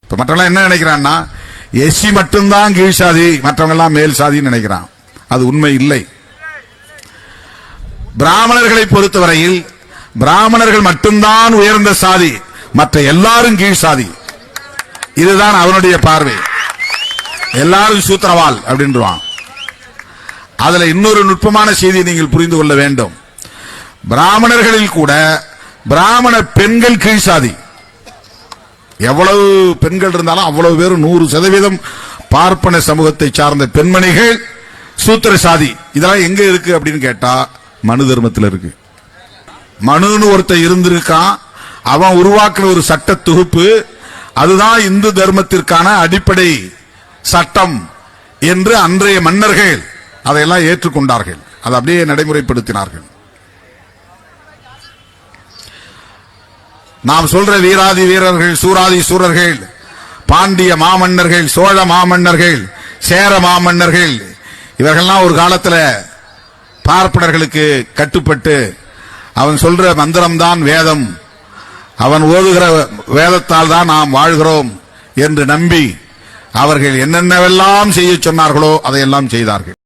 இப்ப மற்றவங்க என்ன நினைக்கிறான்னா எஸ்சி மட்டும்தான் கீழ் சாதி, மற்றவங்க எல்லாம் மேல் சாதின்னு நினைக்கிறான். அது உண்மை இல்லை. பிராமணர்களை பொறுத்தவரையில் பிராமணர்கள் மட்டும்தான் உயர்ந்த சாதி, மற்ற எல்லாரும் கீழ் சாதி. இதுதான் அவனுடைய பார்வை. எல்லாரும் சூத்திரவாள் அப்படின்றான். அதுல இன்னொரு நுட்பமான செய்தியை நீங்கள் புரிந்து கொள்ள வேண்டும். பிராமணர்களில் கூட பிராமண பெண்கள் கீழ் சாதி. எவ்வளவு பெண்கள் இருந்தாலும் அவ்வளவு பேரும் 100% பார்ப்பன சமூகத்தை சார்ந்த பெண்மணிகள் சூத்திர சாதி. இதெல்லாம் எங்க இருக்கு அப்படின்னு கேட்டா மனு தர்மத்தில் இருக்கு. மனுன்னு ஒருத்தர் இருந்திருக்கான், அவன் உருவாக்கின ஒரு சட்ட தொகுப்பு, அதுதான் இந்து தர்மத்திற்கான அடிப்படை சட்டம் என்று அன்றைய மன்னர்கள் அதையெல்லாம் ஏற்றுக்கொண்டார்கள். அதை அப்படியே நடைமுறைப்படுத்தினார்கள். நாம் சொல்ற வீராதி வீரர்கள், சூராதி சூரர்கள், பாண்டிய மாமன்னர்கள், சோழ மாமன்னர்கள், சேர மாமன்னர்கள், இவர்கள்லாம் ஒரு காலத்தில் பார்ப்பனர்களுக்கு கட்டுப்பட்டு அவன் சொல்ற மந்திரம் தான் வேதம், அவன் ஓதுகிற வேதத்தால் தான் நாம் வாழ்கிறோம் என்று நம்பி அவர்கள் என்னென்னவெல்லாம் செய்ய சொன்னார்களோ அதையெல்லாம் செய்தார்கள்.